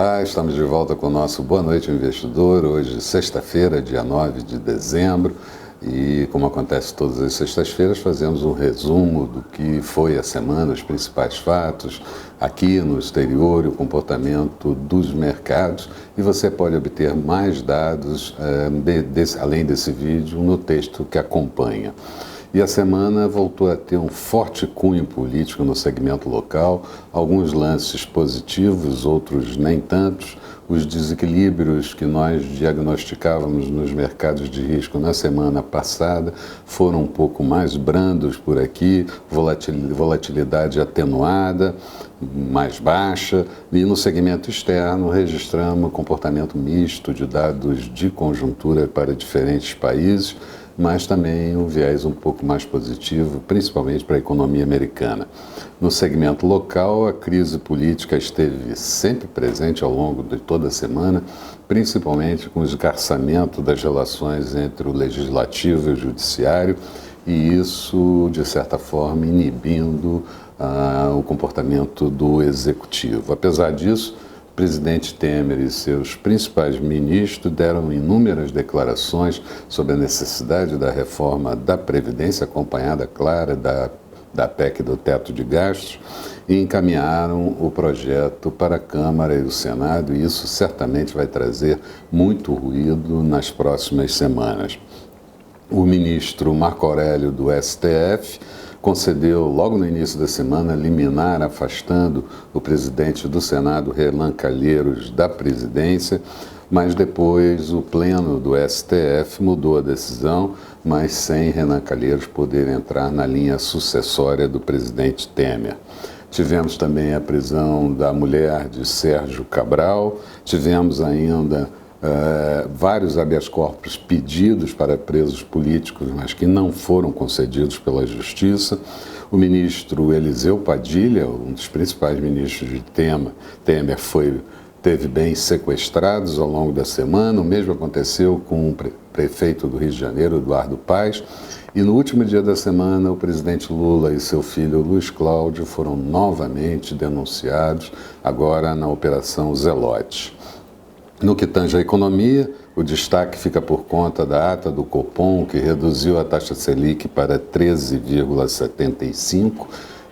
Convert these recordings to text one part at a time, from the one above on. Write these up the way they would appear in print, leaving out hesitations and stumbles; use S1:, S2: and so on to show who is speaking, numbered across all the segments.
S1: Olá, estamos de volta com o nosso Boa Noite Investidor, hoje sexta-feira, dia 9 de dezembro, e como acontece todas as sextas-feiras, fazemos um resumo do que foi a semana, os principais fatos aqui no exterior e o comportamento dos mercados, e você pode obter mais dados além desse vídeo no texto que acompanha. E a semana voltou a ter um forte cunho político no segmento local, alguns lances positivos, outros nem tantos. Os desequilíbrios que nós diagnosticávamos nos mercados de risco na semana passada foram um pouco mais brandos por aqui, volatilidade atenuada, mais baixa, e no segmento externo registramos comportamento misto de dados de conjuntura para diferentes países, mas também um viés um pouco mais positivo, principalmente para a economia americana. No segmento local, a crise política esteve sempre presente ao longo de toda a semana, principalmente com o esgarçamento das relações entre o legislativo e o judiciário, e isso, de certa forma, inibindo o comportamento do executivo. Apesar disso, o presidente Temer e seus principais ministros deram inúmeras declarações sobre a necessidade da reforma da Previdência, acompanhada, claro, da PEC do teto de gastos, e encaminharam o projeto para a Câmara e o Senado, e isso certamente vai trazer muito ruído nas próximas semanas. O ministro Marco Aurélio do STF concedeu, logo no início da semana, liminar afastando o presidente do Senado, Renan Calheiros, da presidência, mas depois o pleno do STF mudou a decisão, mas sem Renan Calheiros poder entrar na linha sucessória do presidente Temer. Tivemos também a prisão da mulher de Sérgio Cabral, tivemos ainda vários habeas corpus pedidos para presos políticos, mas que não foram concedidos pela Justiça. O ministro Eliseu Padilha, um dos principais ministros de Temer, teve bens sequestrados ao longo da semana. O mesmo aconteceu com o prefeito do Rio de Janeiro, Eduardo Paes. E no último dia da semana, o presidente Lula e seu filho Luiz Cláudio foram novamente denunciados, agora na Operação Zelote. No que tange à economia, o destaque fica por conta da ata do Copom, que reduziu a taxa Selic para 13,75%,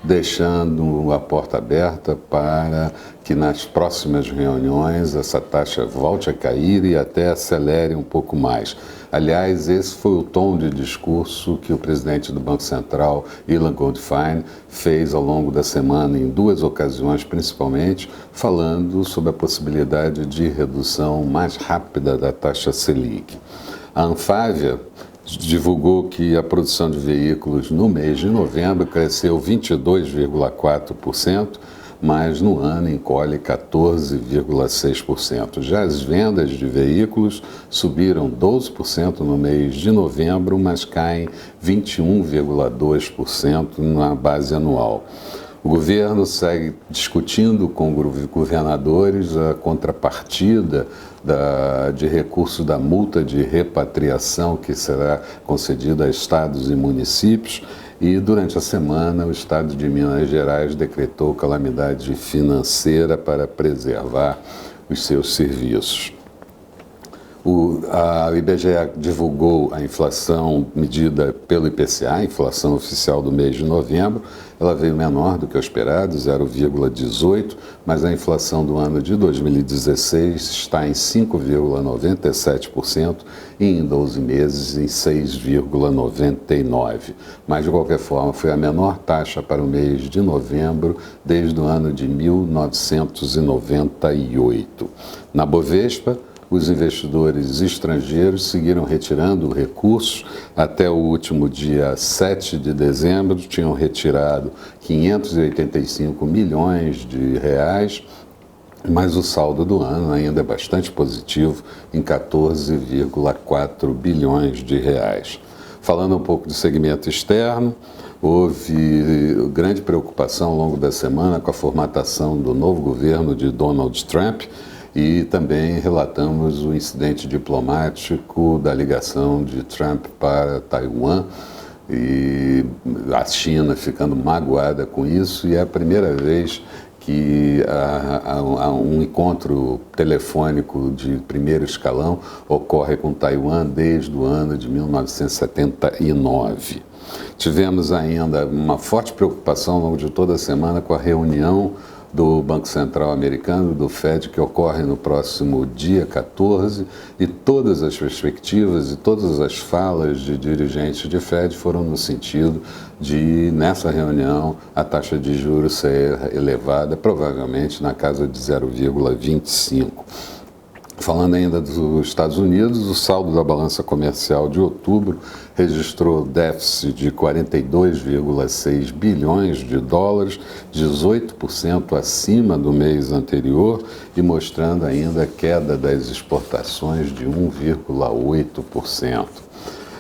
S1: deixando a porta aberta para que nas próximas reuniões essa taxa volte a cair e até acelere um pouco mais. Aliás, esse foi o tom de discurso que o presidente do Banco Central, Ilan Goldfein, fez ao longo da semana, em duas ocasiões principalmente, falando sobre a possibilidade de redução mais rápida da taxa Selic. A Anfávia divulgou que a produção de veículos no mês de novembro cresceu 22,4%, mas no ano encolhe 14,6%. Já as vendas de veículos subiram 12% no mês de novembro, mas caem 21,2% na base anual. O governo segue discutindo com governadores a contrapartida de recurso da multa de repatriação que será concedida a estados e municípios, e durante a semana o estado de Minas Gerais decretou calamidade financeira para preservar os seus serviços. A IBGE divulgou a inflação medida pelo IPCA, a inflação oficial do mês de novembro. Ela veio menor do que o esperado, 0,18%, mas a inflação do ano de 2016 está em 5,97% e em 12 meses em 6,99%. Mas, de qualquer forma, foi a menor taxa para o mês de novembro desde o ano de 1998. Na Bovespa, os investidores estrangeiros seguiram retirando recursos. Até o último dia 7 de dezembro, tinham retirado 585 milhões de reais, mas o saldo do ano ainda é bastante positivo, em 14,4 bilhões de reais. Falando um pouco do segmento externo, houve grande preocupação ao longo da semana com a formatação do novo governo de Donald Trump, e também relatamos o incidente diplomático da ligação de Trump para Taiwan, e a China ficando magoada com isso, e é a primeira vez que que um encontro telefônico de primeiro escalão ocorre com Taiwan desde o ano de 1979. Tivemos ainda uma forte preocupação ao longo de toda a semana com a reunião do Banco Central americano, do Fed, que ocorre no próximo dia 14, e todas as perspectivas e todas as falas de dirigentes de Fed foram no sentido de, nessa reunião, a taxa de juros ser elevada, provavelmente na casa de 0,25. Falando ainda dos Estados Unidos, o saldo da balança comercial de outubro registrou déficit de 42,6 bilhões de dólares, 18% acima do mês anterior e mostrando ainda a queda das exportações de 1,8%.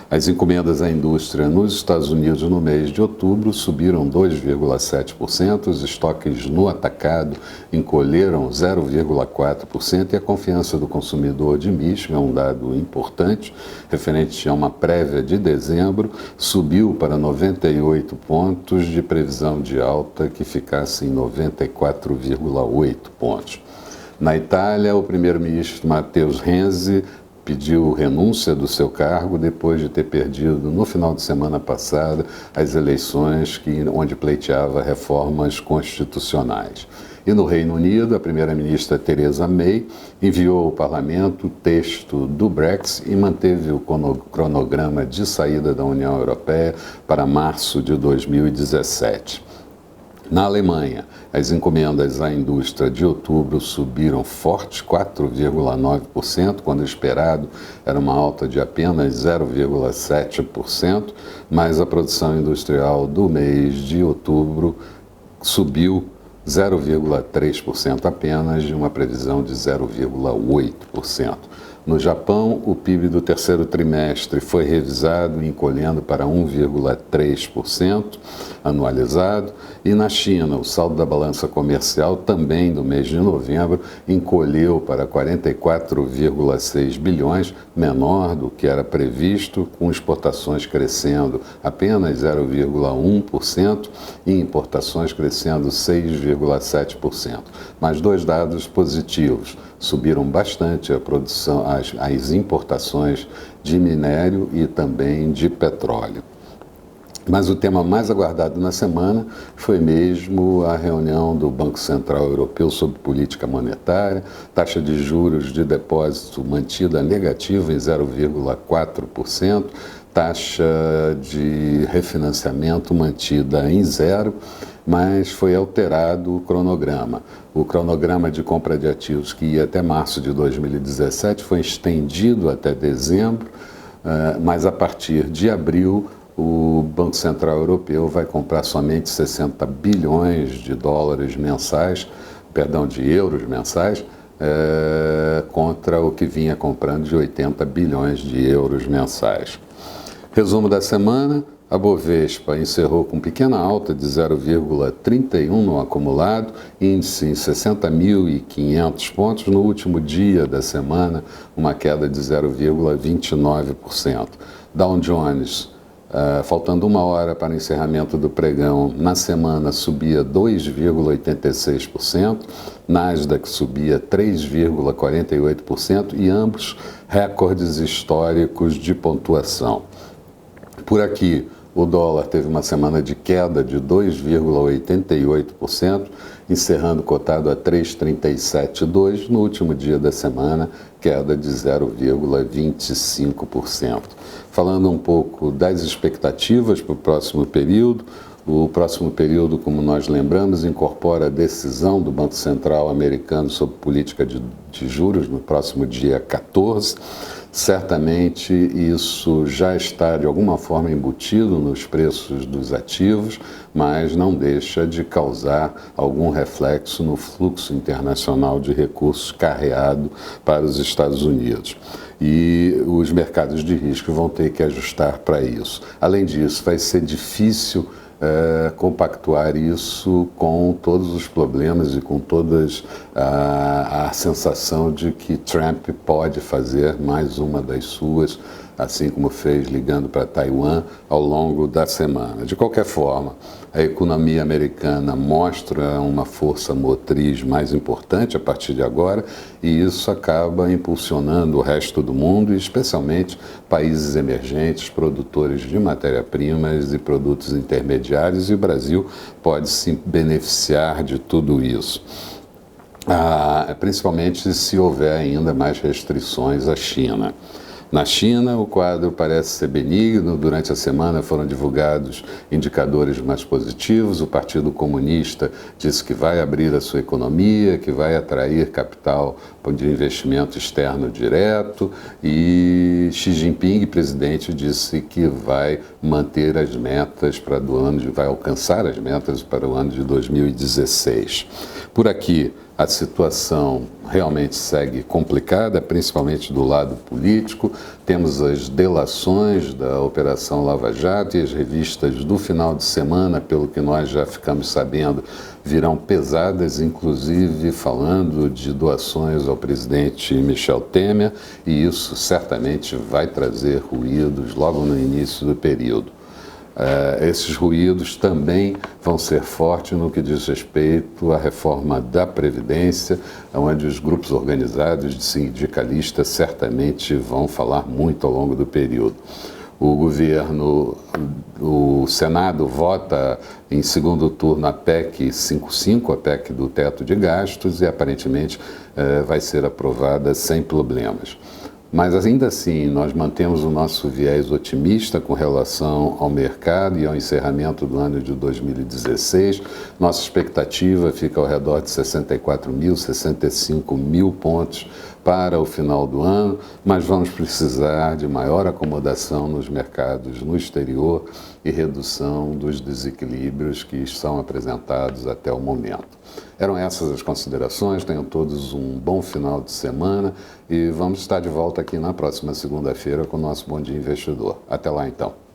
S1: As encomendas à indústria nos Estados Unidos no mês de outubro subiram 2,7%, os estoques no atacado encolheram 0,4% e a confiança do consumidor de Michigan, um dado importante, referente a uma prévia de dezembro, subiu para 98 pontos de previsão de alta que ficasse em 94,8 pontos. Na Itália, o primeiro-ministro Matteo Renzi pediu renúncia do seu cargo depois de ter perdido no final de semana passada as eleições onde pleiteava reformas constitucionais. E no Reino Unido, a primeira-ministra Theresa May enviou ao parlamento o texto do Brexit e manteve o cronograma de saída da União Europeia para março de 2017. Na Alemanha, as encomendas à indústria de outubro subiram forte, 4,9%, quando esperado era uma alta de apenas 0,7%, mas a produção industrial do mês de outubro subiu 0,3% apenas, de uma previsão de 0,8%. No Japão, o PIB do terceiro trimestre foi revisado, encolhendo para 1,3% anualizado. E na China, o saldo da balança comercial, também do mês de novembro, encolheu para 44,6 bilhões, menor do que era previsto, com exportações crescendo apenas 0,1% e importações crescendo 6,7%. Mas dois dados positivos: subiram bastante a produção, as importações de minério e também de petróleo. Mas o tema mais aguardado na semana foi mesmo a reunião do Banco Central Europeu sobre política monetária, taxa de juros de depósito mantida negativa em 0,4%, taxa de refinanciamento mantida em 0%, mas foi alterado o cronograma. O cronograma de compra de ativos, que ia até março de 2017, foi estendido até dezembro, mas a partir de abril o Banco Central Europeu vai comprar somente 60 bilhões de dólares mensais, de euros mensais, contra o que vinha comprando de 80 bilhões de euros mensais. Resumo da semana: a Bovespa encerrou com pequena alta de 0,31 no acumulado, índice em 60.500 pontos. No último dia da semana, uma queda de 0,29%. Dow Jones, faltando uma hora para o encerramento do pregão, na semana subia 2,86%, Nasdaq subia 3,48% e ambos recordes históricos de pontuação. Por aqui, o dólar teve uma semana de queda de 2,88%, encerrando cotado a 3,372. No último dia da semana, queda de 0,25%. Falando um pouco das expectativas para o próximo período, o próximo período, como nós lembramos, incorpora a decisão do Banco Central americano sobre política de juros no próximo dia 14. Certamente isso já está de alguma forma embutido nos preços dos ativos, mas não deixa de causar algum reflexo no fluxo internacional de recursos carreado para os Estados Unidos. E os mercados de risco vão ter que ajustar para isso. Além disso, vai ser difícil compactuar isso com todos os problemas e com todas a sensação de que Trump pode fazer mais uma das suas assim como fez ligando para Taiwan ao longo da semana. De qualquer forma, a economia americana mostra uma força motriz mais importante a partir de agora e isso acaba impulsionando o resto do mundo, e especialmente países emergentes, produtores de matéria-primas e produtos intermediários, e o Brasil pode se beneficiar de tudo isso. Principalmente se houver ainda mais restrições à China. Na China, o quadro parece ser benigno. Durante a semana foram divulgados indicadores mais positivos. O Partido Comunista disse que vai abrir a sua economia, que vai atrair capital de investimento externo direto, e Xi Jinping, presidente, disse que vai manter as metas para do ano, vai alcançar as metas para o ano de 2016. Por aqui, a situação realmente segue complicada, principalmente do lado político. Temos as delações da Operação Lava Jato e as revistas do final de semana, pelo que nós já ficamos sabendo, virão pesadas, inclusive falando de doações ao presidente Michel Temer, e isso certamente vai trazer ruídos logo no início do período. Esses ruídos também vão ser fortes no que diz respeito à reforma da Previdência, onde os grupos organizados de sindicalistas certamente vão falar muito ao longo do período. O Senado vota em segundo turno a PEC 55, a PEC do teto de gastos, e aparentemente vai ser aprovada sem problemas. Mas ainda assim, nós mantemos o nosso viés otimista com relação ao mercado e ao encerramento do ano de 2016. Nossa expectativa fica ao redor de 64 mil, 65 mil pontos para o final do ano, mas vamos precisar de maior acomodação nos mercados no exterior e redução dos desequilíbrios que são apresentados até o momento. Eram essas as considerações. Tenham todos um bom final de semana e vamos estar de volta aqui na próxima segunda-feira com o nosso Bom Dia Investidor. Até lá, então.